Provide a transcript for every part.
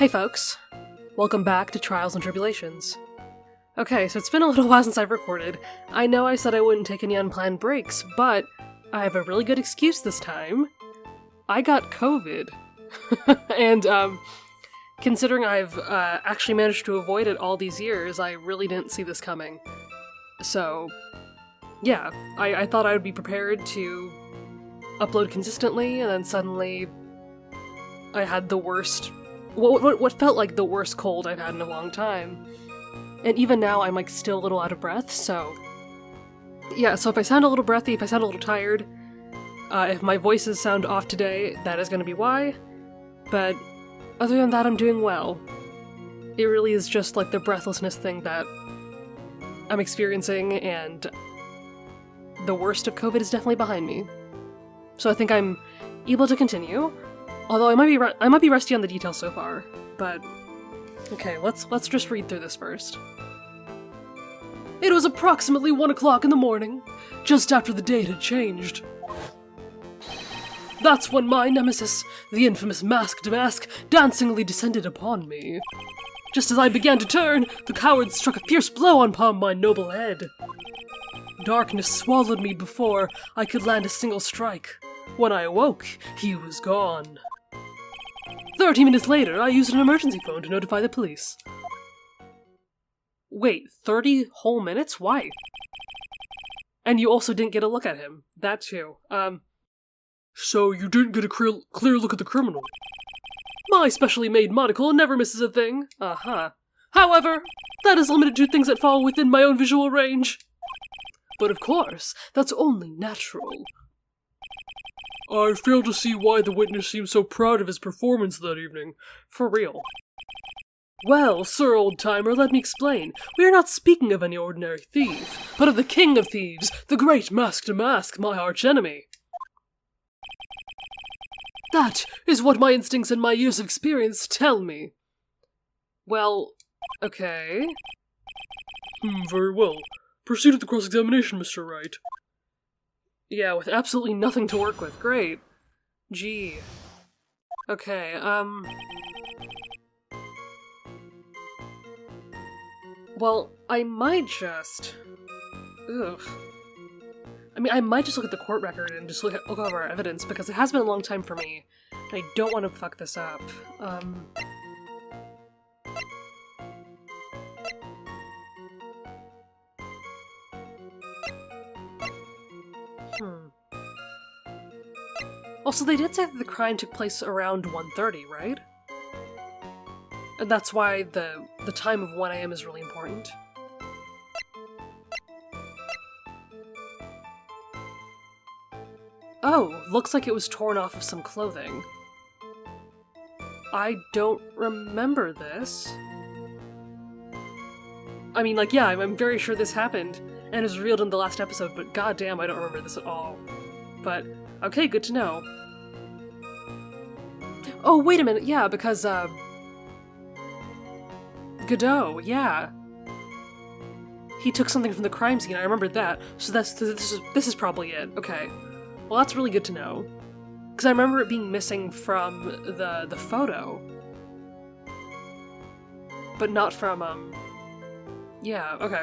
Hey folks, welcome back to Trials and Tribulations. Okay, so it's been a little while since I've recorded. I know I said I wouldn't take any unplanned breaks, but I have a really good excuse this time. I got COVID. And, considering I've actually managed to avoid it all these years, I really didn't see this coming. So, yeah, I thought I would be prepared to upload consistently, and then suddenly I had the worst, what felt like the worst cold I've had in a long time. And even now I'm still a little out of breath, so yeah, so if I sound a little breathy, if I sound a little tired, if my voices sound off today, that is going to be why. But other than that, I'm doing well. It really is just the breathlessness thing that I'm experiencing, and the worst of COVID is definitely behind me. So I think I'm able to continue. Although I might be rusty on the details so far, but okay, let's just read through this first. It was approximately 1 o'clock in the morning, just after the date had changed. That's when my nemesis, the infamous masked mask, dancingly descended upon me. Just as I began to turn, the coward struck a fierce blow upon my noble head. Darkness swallowed me before I could land a single strike. When I awoke, he was gone. 30 minutes later, I used an emergency phone to notify the police. Wait, 30 whole minutes? Why? And you also didn't get a look at him. That too. So you didn't get a clear look at the criminal? My specially made monocle never misses a thing. Uh-huh. However, that is limited to things that fall within my own visual range. But of course, that's only natural. I fail to see why the witness seems so proud of his performance that evening. For real. Well, sir old-timer, let me explain. We are not speaking of any ordinary thief, but of the king of thieves, the great masked mask, my archenemy. That is what my instincts and my years of experience tell me. Well, okay. Very well. Proceed with the cross-examination, Mr. Wright. Yeah, with absolutely nothing to work with. Great. Gee. Okay, well, I might just... Ugh. I mean, I might just look at the court record and just look over our evidence, because it has been a long time for me, and I don't want to fuck this up. Also, they did say that the crime took place around 1:30, right? And that's why the time of 1 AM is really important. Oh, looks like it was torn off of some clothing. I don't remember this. I mean, yeah, I'm very sure this happened, and was revealed in the last episode, but goddamn, I don't remember this at all. But, okay, good to know. Oh, wait a minute, yeah, because, Godot, yeah. He took something from the crime scene, I remember that, so this is probably it, okay. Well, that's really good to know. Because I remember it being missing from the photo. But not from, yeah, okay.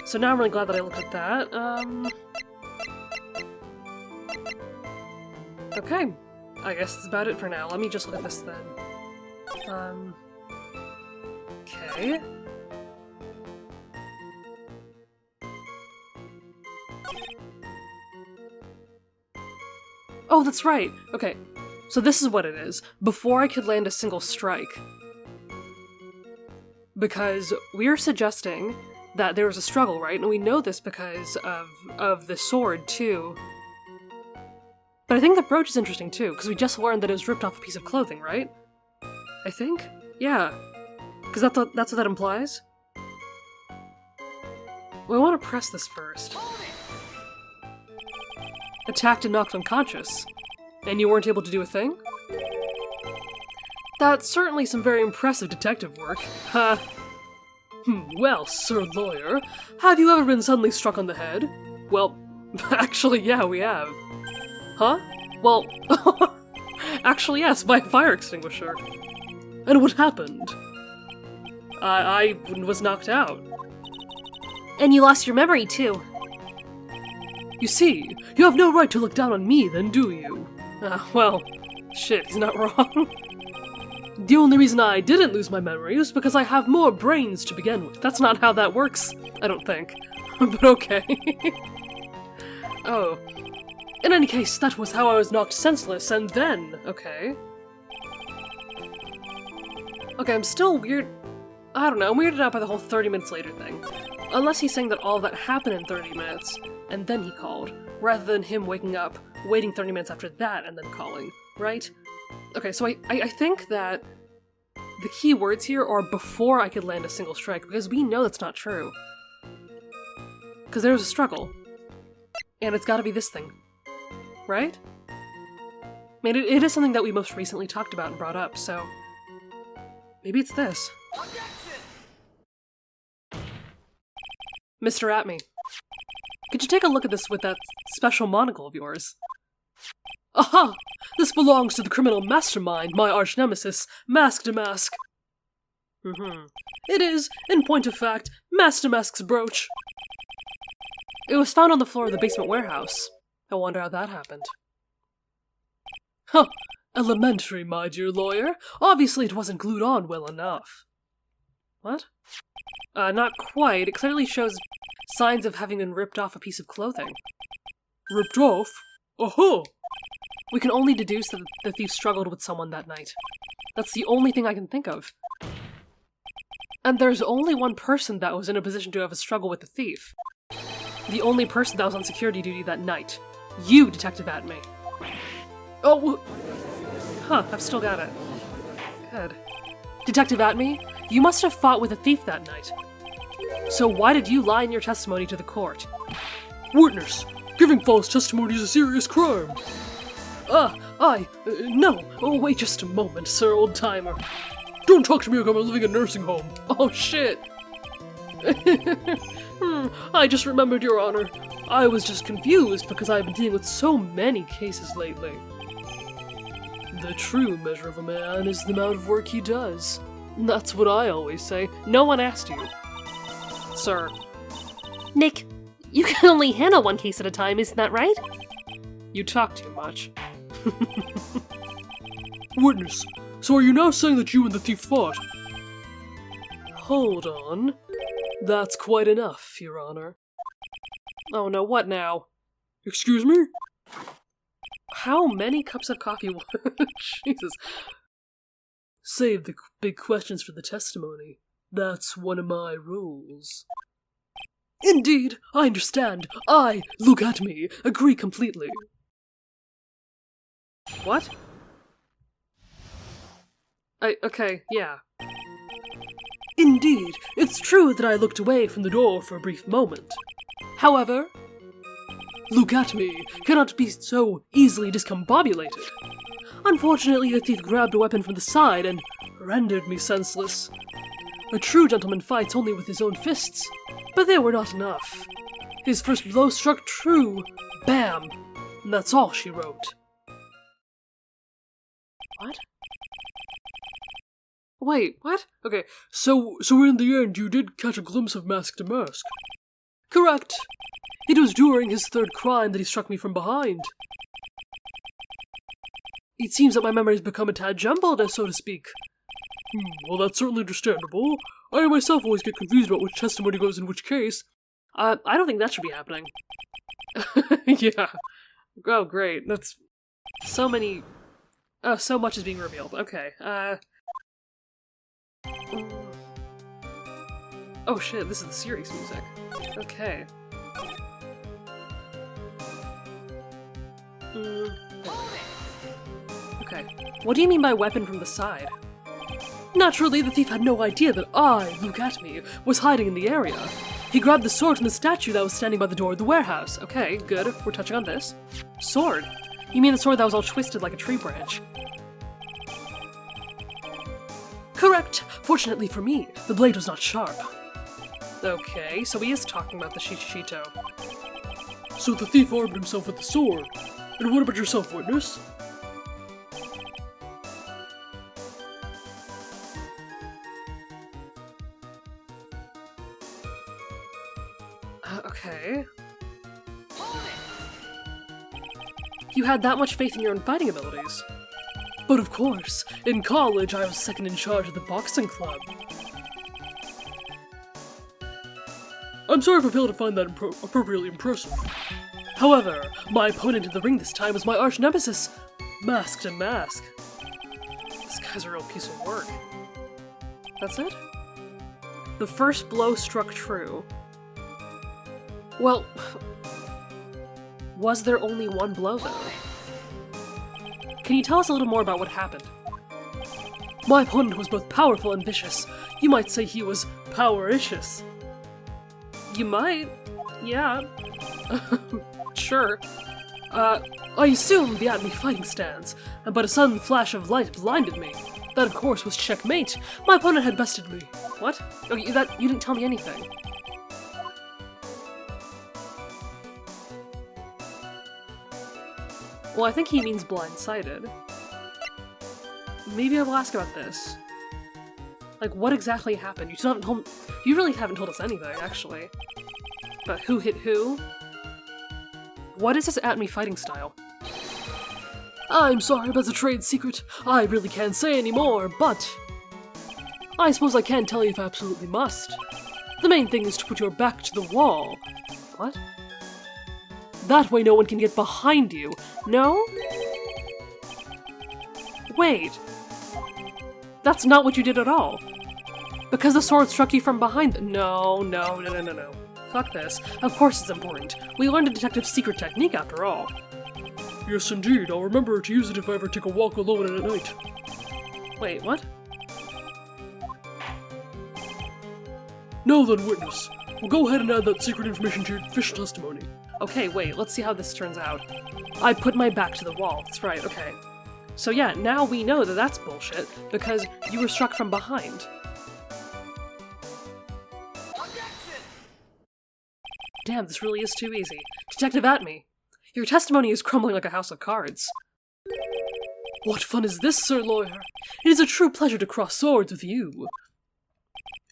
So now I'm really glad that I looked at that, okay. I guess that's about it for now. Let me just look at this then. Okay. Oh, that's right! Okay, so this is what it is. Before I could land a single strike. Because we're suggesting that there was a struggle, right? And we know this because of the sword, too. But I think the brooch is interesting, too, because we just learned that it was ripped off a piece of clothing, right? I think? Yeah. Because that's what that implies? Well, I want to press this first. Attacked and knocked unconscious. And you weren't able to do a thing? That's certainly some very impressive detective work. Ha! Well, sir lawyer, have you ever been suddenly struck on the head? Well, actually, yeah, we have. Huh? Well, actually yes, by a fire extinguisher. And what happened? I was knocked out. And you lost your memory, too. You see, you have no right to look down on me, then, do you? Well, shit, he's not wrong. The only reason I didn't lose my memory was because I have more brains to begin with. That's not how that works, I don't think. But okay. Oh. In any case, that was how I was knocked senseless, and then... Okay. Okay, I'm still weird... I don't know, I'm weirded out by the whole 30 minutes later thing. Unless he's saying that all that happened in 30 minutes, and then he called, rather than him waking up, waiting 30 minutes after that, and then calling, right? Okay, so I think that the key words here are before I could land a single strike, because we know that's not true. Because there was a struggle. And it's gotta be this thing. Right? I mean, it is something that we most recently talked about and brought up, so... maybe it's this. Mr. Atme, could you take a look at this with that special monocle of yours? Aha! This belongs to the criminal mastermind, my arch-nemesis, Masked. It is, in point of fact, Master Mask's brooch. It was found on the floor of the basement warehouse. I wonder how that happened. Huh. Elementary, my dear lawyer. Obviously it wasn't glued on well enough. What? Not quite. It clearly shows signs of having been ripped off a piece of clothing. Ripped off? Oh-ho! We can only deduce that the thief struggled with someone that night. That's the only thing I can think of. And there's only one person that was in a position to have a struggle with the thief. The only person that was on security duty that night. You, Detective Atme. Oh, huh, I've still got it. Good. Detective Atme, you must have fought with a thief that night. So why did you lie in your testimony to the court? Witness, giving false testimony is a serious crime. No. Oh, wait just a moment, sir, old-timer. Don't talk to me like I'm living in a nursing home. Oh, shit. I just remembered, Your Honor. I was just confused because I've been dealing with so many cases lately. The true measure of a man is the amount of work he does. That's what I always say. No one asked you. Sir. Nick, you can only handle one case at a time, isn't that right? You talk too much. Witness, so are you now saying that you and the thief fought? Hold on. That's quite enough, Your Honor. Oh no, what now? Excuse me? How many cups of coffee? Jesus. Save the big questions for the testimony. That's one of my rules. Indeed, I understand. Look at me, agree completely. What? Okay, yeah. Indeed, it's true that I looked away from the door for a brief moment. However, look at me cannot be so easily discombobulated. Unfortunately, the thief grabbed a weapon from the side and rendered me senseless. A true gentleman fights only with his own fists, but they were not enough. His first blow struck true. Bam! And that's all she wrote. What? Wait, what? Okay, so in the end you did catch a glimpse of Masked. Correct. It was during his third crime that he struck me from behind. It seems that my memory has become a tad jumbled, so to speak. Well, that's certainly understandable. I myself always get confused about which testimony goes in which case. I don't think that should be happening. Yeah. Oh, great. That's so many... Oh, so much is being revealed. Okay, Oh shit, this is the series music. Okay. Okay. What do you mean by weapon from the side? Naturally, the thief had no idea that I, Look at Me, was hiding in the area. He grabbed the sword from the statue that was standing by the door of the warehouse. Okay, good. We're touching on this. Sword? You mean the sword that was all twisted like a tree branch? Correct! Fortunately for me, the blade was not sharp. Okay, so he is talking about the Shichishito. So the thief armed himself with the sword. And what about yourself, witness? Okay. You had that much faith in your own fighting abilities. But of course, in college I was second in charge of the boxing club. I'm sorry if I failed to find that appropriately impressive. However, my opponent in the ring this time was my arch nemesis, Masked and Mask. This guy's a real piece of work. That's it? The first blow struck true. Well, was there only one blow though? Can you tell us a little more about what happened? My opponent was both powerful and vicious. You might say he was power-icious. You might. Yeah. Sure. I assumed the at me fighting stance, but a sudden flash of light blinded me. That, of course, was checkmate. My opponent had bested me. What? Oh, you didn't tell me anything. Well, I think he means blindsided. Maybe I will ask about this. Like, what exactly happened? You really haven't told us anything, actually. About who hit who? What is this at-me fighting style? I'm sorry, that's a trade secret. I really can't say anymore, but I suppose I can tell you if I absolutely must. The main thing is to put your back to the wall. What? That way no one can get behind you. No? Wait. That's not what you did at all. Because the sword struck you from behind No. Fuck this. Of course it's important. We learned a detective's secret technique after all. Yes, indeed. I'll remember to use it if I ever take a walk alone at night. Wait, what? Now then, witness. We'll go ahead and add that secret information to your official testimony. Okay, wait, let's see how this turns out. I put my back to the wall. That's right, okay. So yeah, now we know that that's bullshit, because you were struck from behind. Damn, this really is too easy. Detective at me. Your testimony is crumbling like a house of cards. What fun is this, Sir Lawyer? It is a true pleasure to cross swords with you.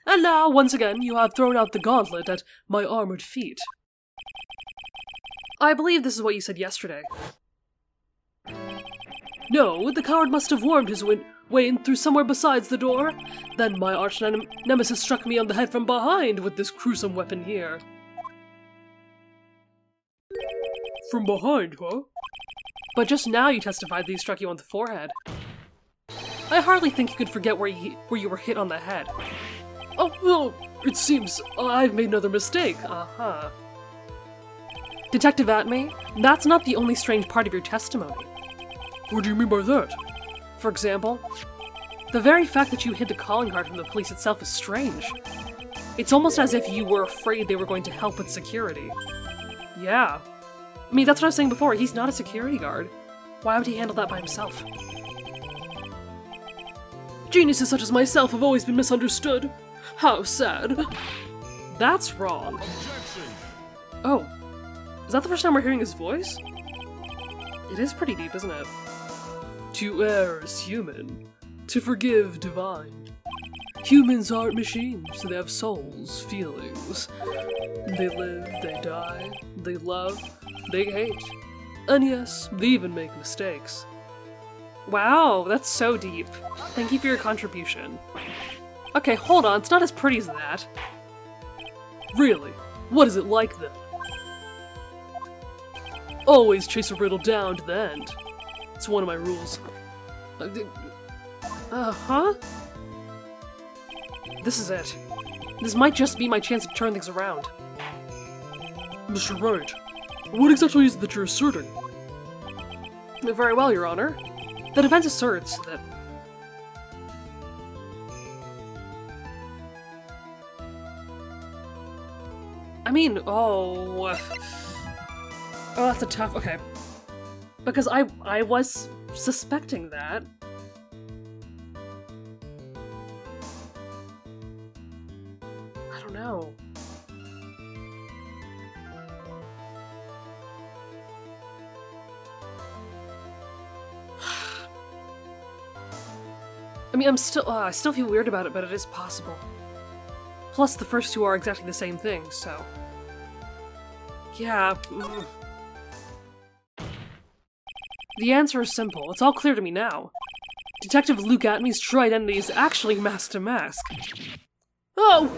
And now, once again, you have thrown out the gauntlet at my armored feet. I believe this is what you said yesterday. No, the coward must have wormed his way in through somewhere besides the door. Then my arch-nemesis struck me on the head from behind with this gruesome weapon here. From behind, huh? But just now you testified that he struck you on the forehead. I hardly think you could forget where you were hit on the head. Oh, well, it seems I've made another mistake. Uh-huh. Detective at me, that's not the only strange part of your testimony. What do you mean by that? For example, the very fact that you hid the calling card from the police itself is strange. It's almost as if you were afraid they were going to help with security. Yeah. I mean, that's what I was saying before, he's not a security guard. Why would he handle that by himself? Geniuses such as myself have always been misunderstood. How sad. That's wrong. Objection. Oh. Is that the first time we're hearing his voice? It is pretty deep, isn't it? To err is human. To forgive divine. Humans aren't machines, they have souls, feelings. They live, they die, they love, they hate. And yes, they even make mistakes. Wow, that's so deep. Thank you for your contribution. Okay, hold on, it's not as pretty as that. Really? What is it like then? Always chase a riddle down to the end. It's one of my rules. Huh? This is it. This might just be my chance to turn things around. Mr. Wright, what exactly is it that you're asserting? Very well, Your Honor. The defense asserts that... I mean, oh, that's a tough... Okay. Because I was suspecting that. I don't know. I mean, I still feel weird about it, but it is possible. Plus, the first two are exactly the same thing, so... Yeah. The answer is simple. It's all clear to me now. Detective Luke Atmey's true identity is actually masked to mask. Oh!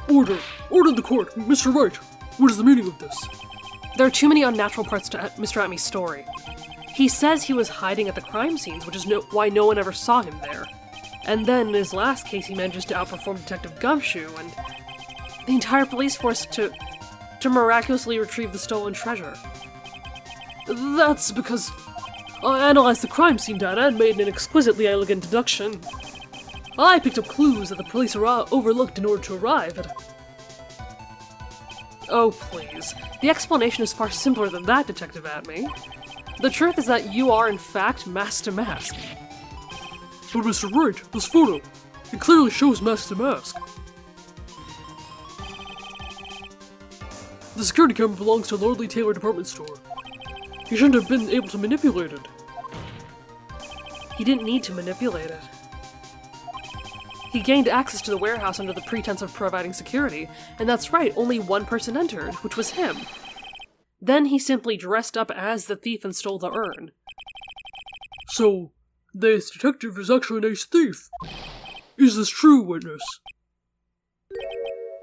Order! Order in the court! Mr. Wright! What is the meaning of this? There are too many unnatural parts to Mr. Atmey's story. He says he was hiding at the crime scenes, which is why no one ever saw him there. And then in his last case he manages to outperform Detective Gumshoe and the entire police force to miraculously retrieve the stolen treasure. That's because I analyzed the crime scene data and made an exquisitely elegant deduction. I picked up clues that the police overlooked in order to arrive at... Oh, please. The explanation is far simpler than that, Detective Atmey. The truth is that you are, in fact, mask to mask. But Mr. Wright, this photo, it clearly shows mask to mask. The security camera belongs to Lordly Taylor department store. He shouldn't have been able to manipulate it. He didn't need to manipulate it. He gained access to the warehouse under the pretense of providing security, and that's right, only one person entered, which was him. Then he simply dressed up as the thief and stole the urn. So, this detective is actually an ace thief. Is this true, witness?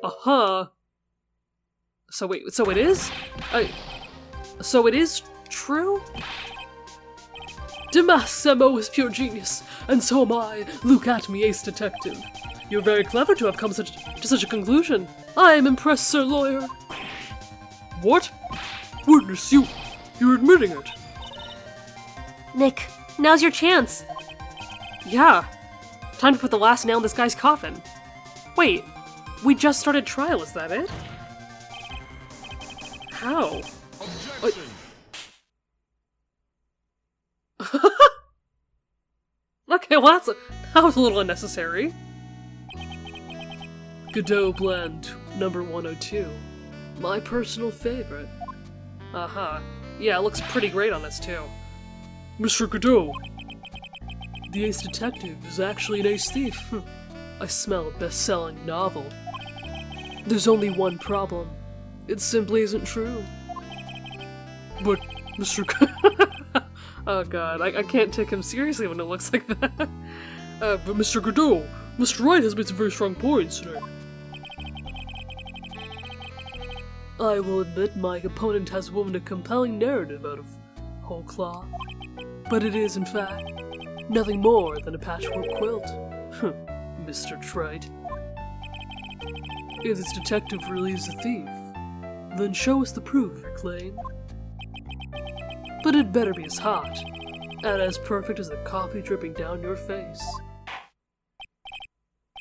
Uh-huh. So wait, so it is? So it is true? Damask's MO is pure genius, and so am I, Luke Atmey, ace detective. You're very clever to have come to such a conclusion. I am impressed, sir lawyer. What? Witness, you're admitting it. Nick, now's your chance. Yeah. Time to put the last nail in this guy's coffin. Wait, we just started trial, is that it? How? Okay, well that was a little unnecessary. Godot blend number 102. My personal favorite. Uh-huh. Yeah, it looks pretty great on this too. Mr. Godot, the ace detective is actually an ace thief. I smell a best-selling novel. There's only one problem. It simply isn't true. But, Mr. Oh god, I can't take him seriously when it looks like that. But Mr. Godot, Mr. Wright has made some very strong points today. I will admit my opponent has woven a compelling narrative out of whole cloth, but it is, in fact, nothing more than a patchwork quilt. Mr. Trite. If this detective really is a thief, then show us the proof of your claim. But it better be as hot, and as perfect as the coffee dripping down your face.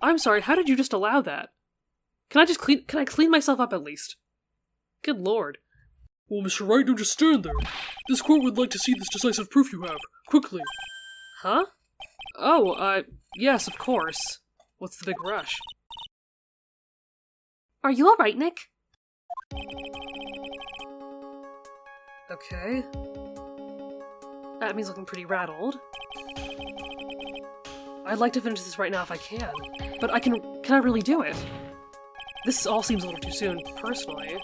I'm sorry, how did you just allow that? Can I clean myself up at least? Good lord. Well, Mr. Wright, don't just stand there. This court would like to see this decisive proof you have, quickly. Huh? Oh, yes, of course. What's the big rush? Are you alright, Nick? Okay. Atmey's looking pretty rattled. I'd like to finish this right now if I can, but can I really do it? This all seems a little too soon, personally.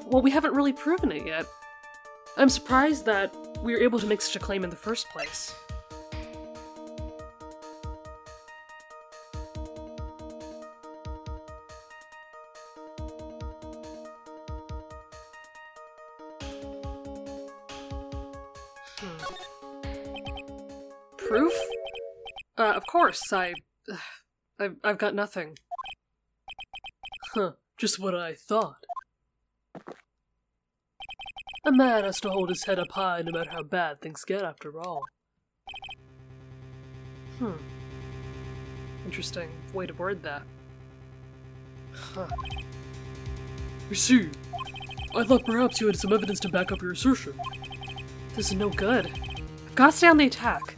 Well, we haven't really proven it yet. I'm surprised that we were able to make such a claim in the first place. Proof? Of course, I've got nothing. Huh, just what I thought. A man has to hold his head up high no matter how bad things get, after all. Interesting way to word that. Huh. You see, I thought perhaps you had some evidence to back up your assertion. This is no good. I've gotta stay on the attack.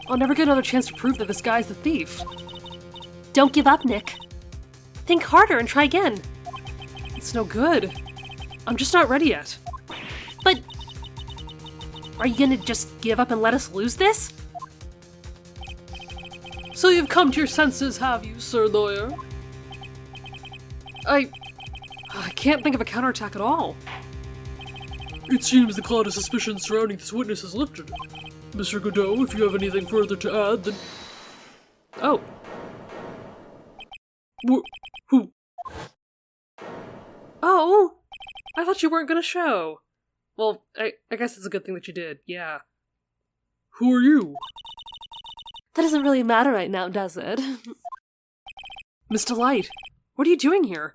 I'll never get another chance to prove that this guy's the thief. Don't give up, Nick. Think harder and try again. It's no good. I'm just not ready yet. But... are you gonna just give up and let us lose this? So you've come to your senses, have you, Sir Lawyer? I can't think of a counterattack at all. It seems the cloud of suspicion surrounding this witness is lifted. Mr. Godot, if you have anything further to add, then... Oh. Who? Oh! I thought you weren't gonna show. Well, I guess it's a good thing that you did, yeah. Who are you? That doesn't really matter right now, does it? Mr. Light, what are you doing here?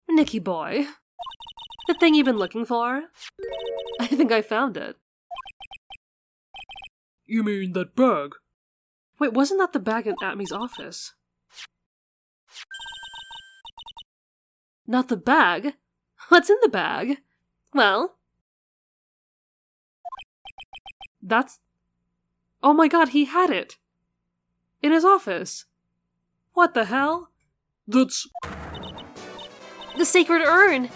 Nicky boy. The thing you've been looking for? I think I found it. You mean that bag? Wait, wasn't that the bag in Atmy's office? Not the bag? What's in the bag? Well... That's... Oh my god, he had it! In his office! What the hell? That's... the sacred urn!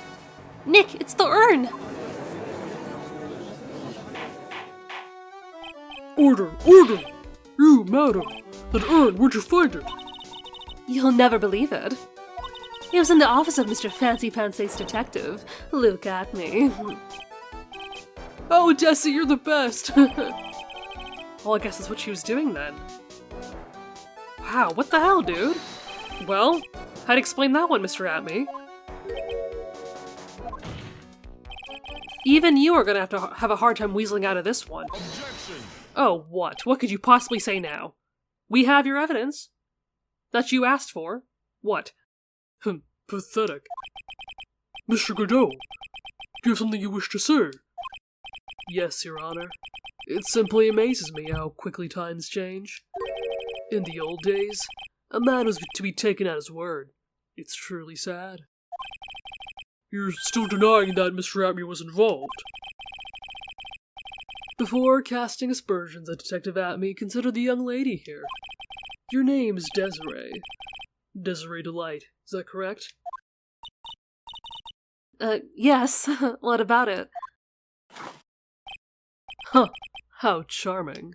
Nick, it's the urn! Order! Order! You, madam! That urn, where'd you find it? You'll never believe it. It was in the office of Mr. Fancy Pants Detective. Look at me. Oh, Desi, you're the best! Well, I guess that's what she was doing then. Wow, what the hell, dude? Well, how'd explain that one, Mr. Atmy? Even you are gonna have a hard time weaseling out of this one. Objection! Oh, what? What could you possibly say now? We have your evidence. That you asked for. What? Pathetic. Mr. Godot, do you have something you wish to say? Yes, Your Honor. It simply amazes me how quickly times change. In the old days, a man was to be taken at his word. It's truly sad. You're still denying that Mr. Atmy was involved? Before casting aspersions at Detective Atmy, consider the young lady here. Your name is Desiree. Desiree Delight, is that correct? Yes. What about it? Huh, how charming.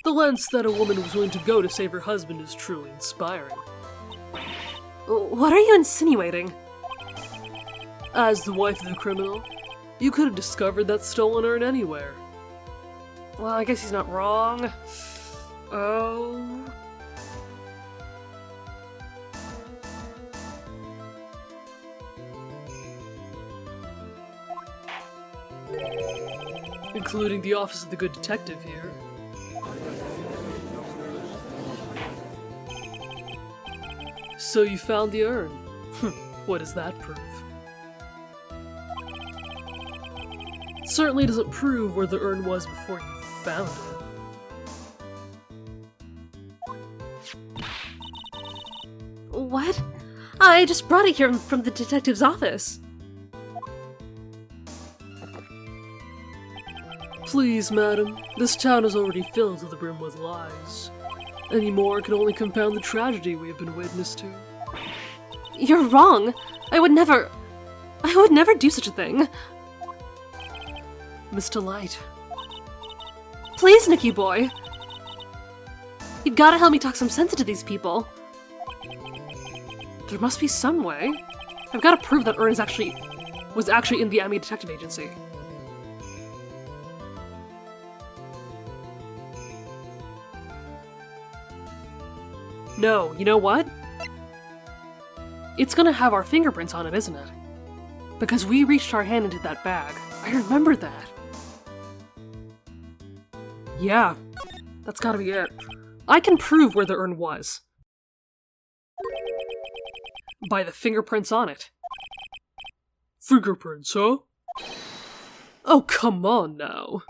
The lengths that a woman was willing to go to save her husband is truly inspiring. What are you insinuating? As the wife of the criminal, you could have discovered that stolen urn anywhere. Well, I guess he's not wrong. Oh... including the office of the good detective here. So you found the urn. What does that prove? It certainly doesn't prove where the urn was before you found it. What? I just brought it here from the detective's office. Please, madam, this town is already filled to the brim with lies. Any more can only compound the tragedy we have been witness to. You're wrong. I would never do such a thing. Mr. Light. Please, Nicky boy. You gotta help me talk some sense into these people. There must be some way. I've gotta prove that urn was actually in the Atmy Detective Agency. No, you know what? It's gonna have our fingerprints on it, isn't it? Because we reached our hand into that bag. I remember that. Yeah, that's gotta be it. I can prove where the urn was. By the fingerprints on it. Fingerprints, huh? Oh, come on now.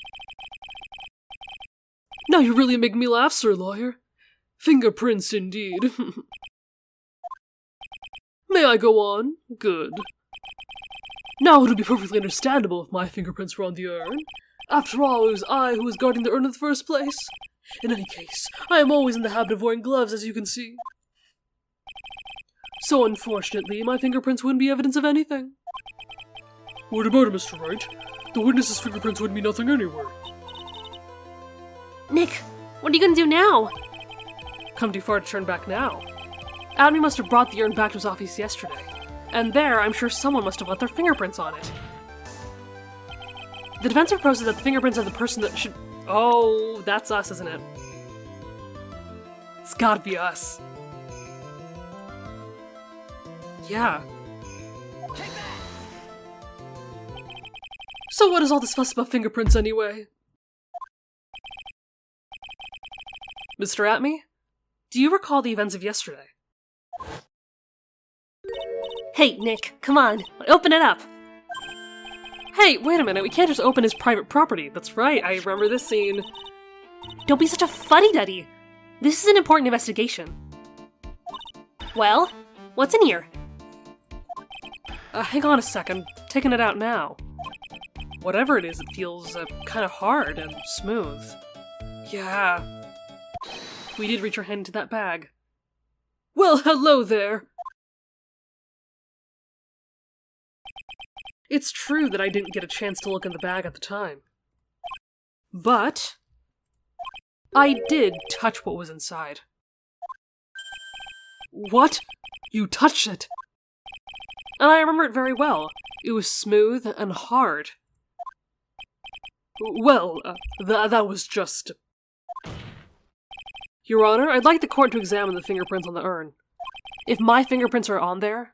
Now you're really making me laugh, Sir Lawyer. Fingerprints, indeed. May I go on? Good. Now it would be perfectly understandable if my fingerprints were on the urn. After all, it was I who was guarding the urn in the first place. In any case, I am always in the habit of wearing gloves, as you can see. So unfortunately, my fingerprints wouldn't be evidence of anything. What about it, Mr. Wright? The witness's fingerprints would mean nothing anyway. Nick, what are you gonna do now? Come too far to turn back now. Admi must have brought the urn back to his office yesterday. And there, I'm sure someone must have left their fingerprints on it. The defense proposes that the fingerprints of the person that should— Oh, that's us, isn't it? It's gotta be us. Yeah. So what is all this fuss about fingerprints anyway? Mr. Atme? Do you recall the events of yesterday? Hey, Nick, come on, open it up. Hey, wait a minute, we can't just open his private property. That's right, I remember this scene. Don't be such a fuddy-duddy. This is an important investigation. Well, what's in here? Hang on a second, taking it out now. Whatever it is, it feels kind of hard and smooth. Yeah. We did reach our hand into that bag. Well, hello there! It's true that I didn't get a chance to look in the bag at the time. But I did touch what was inside. What? You touched it? And I remember it very well. It was smooth and hard. Well, that was just— Your Honor, I'd like the court to examine the fingerprints on the urn. If my fingerprints are on there,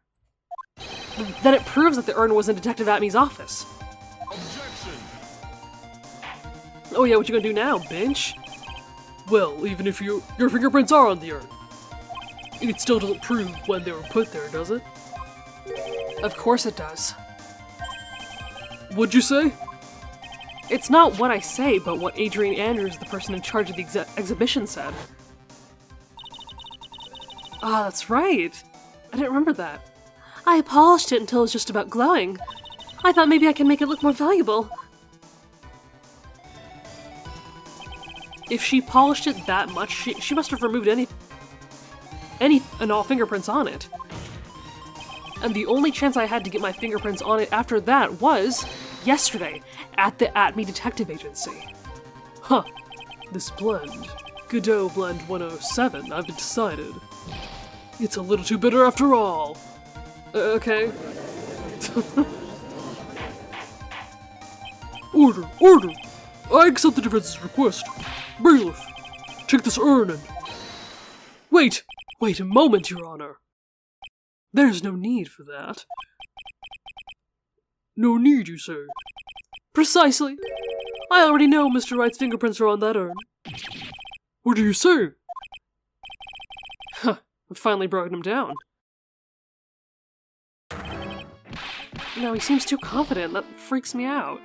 then it proves that the urn was in Detective Atme's office. Objection! Oh yeah, what you gonna do now, bench? Well, even if your fingerprints are on the urn, it still doesn't prove when they were put there, does it? Of course it does. What'd you say? It's not what I say, but what Adrian Andrews, the person in charge of the exhibition, said. Ah, that's right. I didn't remember that. I polished it until it was just about glowing. I thought maybe I could make it look more valuable. If she polished it that much, she must have removed any and all fingerprints on it. And the only chance I had to get my fingerprints on it after that was yesterday at the Atme Detective Agency. Huh. This blend, Godot Blend 107, I've decided. It's a little too bitter after all. Okay. Order! Order! I accept the defense's request. Bailiff, take this urn and— Wait! Wait a moment, Your Honor. There's no need for that. No need, you say? Precisely. I already know Mr. Wright's fingerprints are on that urn. What do you say? Huh, I've finally broken him down. No, he seems too confident. That freaks me out.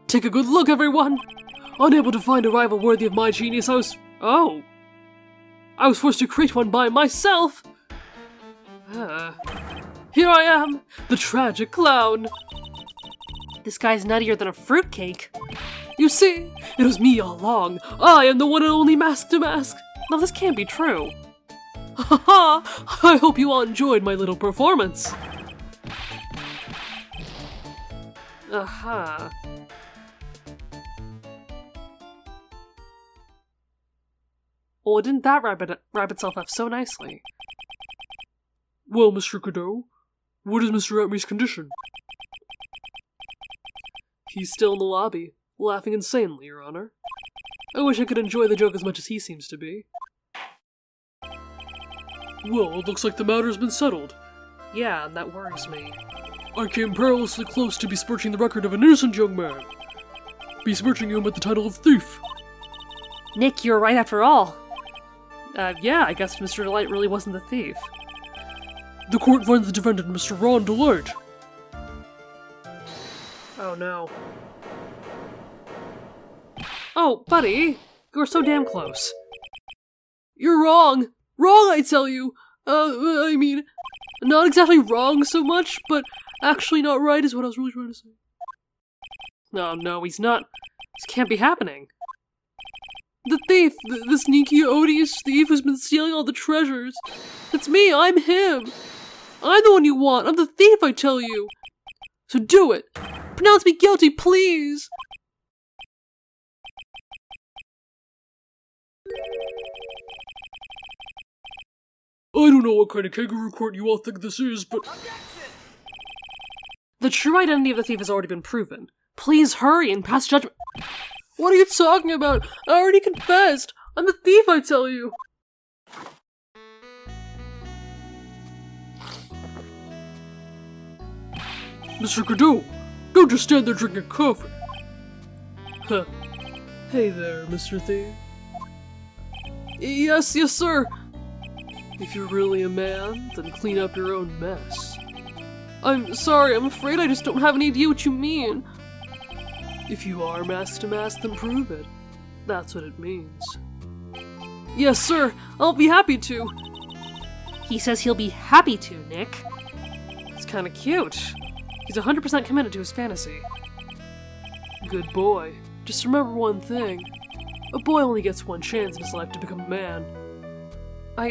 Take a good look, everyone! Unable to find a rival worthy of my genius, I was forced to create one by myself! Here I am, the tragic clown! This guy's nuttier than a fruitcake. You see, it was me all along. I am the one and only mask to mask. No, this can't be true. Ha ha! I hope you all enjoyed my little performance. Aha. Well, didn't that wrap itself up so nicely? Well, Mr. Godot, what is Mr. Atme's condition? He's still in the lobby, laughing insanely, Your Honor. I wish I could enjoy the joke as much as he seems to be. Well, it looks like the matter's been settled. Yeah, and that worries me. I came perilously close to besmirching the record of an innocent young man. Besmirching him with the title of thief. Nick, you're right after all. Yeah, I guess Mr. Delight really wasn't the thief. The court finds the defendant, Mr. Ron Delight. Oh no. Oh, buddy! You were so damn close. You're wrong! Wrong, I tell you! I mean, not exactly wrong so much, but actually not right is what I was really trying to say. No, he's not. This can't be happening. The thief! The sneaky, odious thief who's been stealing all the treasures! It's me! I'm him! I'm the one you want! I'm the thief, I tell you! So do it! Pronounce me guilty, please! I don't know what kind of kangaroo court you all think this is, but... The true identity of the thief has already been proven. Please hurry and pass judgment. What are you talking about? I already confessed! I'm the thief, I tell you! Mr. Godot, don't just stand there drinking coffee. Huh. Hey there, Mr. Thief. Yes, sir. If you're really a man, then clean up your own mess. I'm sorry, I'm afraid I just don't have any idea what you mean. If you are masked to mask, then prove it. That's what it means. Yes, sir, I'll be happy to. He says he'll be happy to, Nick. It's kinda cute. He's 100% committed to his fantasy. Good boy. Just remember one thing. A boy only gets one chance in his life to become a man. I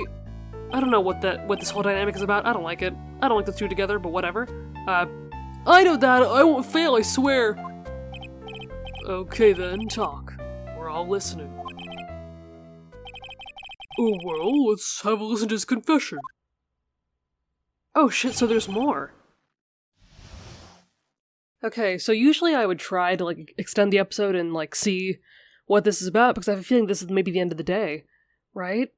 don't know what this whole dynamic is about. I don't like it. I don't like the two together, but whatever. I know that. I won't fail, I swear. Okay then, talk. We're all listening. Oh well, let's have a listen to his confession. Oh shit, so there's more. Okay, so usually I would try to, like, extend the episode and, like, see what this is about, because I have a feeling this is maybe the end of the day, right?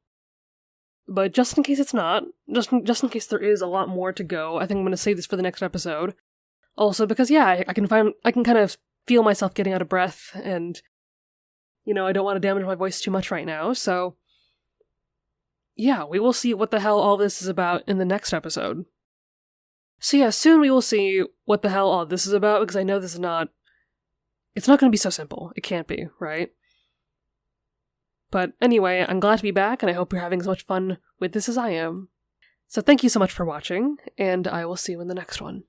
But just in case it's not, just in case there is a lot more to go, I think I'm going to save this for the next episode. Also, because, yeah, I can kind of feel myself getting out of breath, and, you know, I don't want to damage my voice too much right now, so... yeah, we will see what the hell all this is about in the next episode. So yeah, soon we will see what the hell all this is about, because I know this is not... it's not going to be so simple. It can't be, right? But anyway, I'm glad to be back, and I hope you're having as much fun with this as I am. So thank you so much for watching, and I will see you in the next one.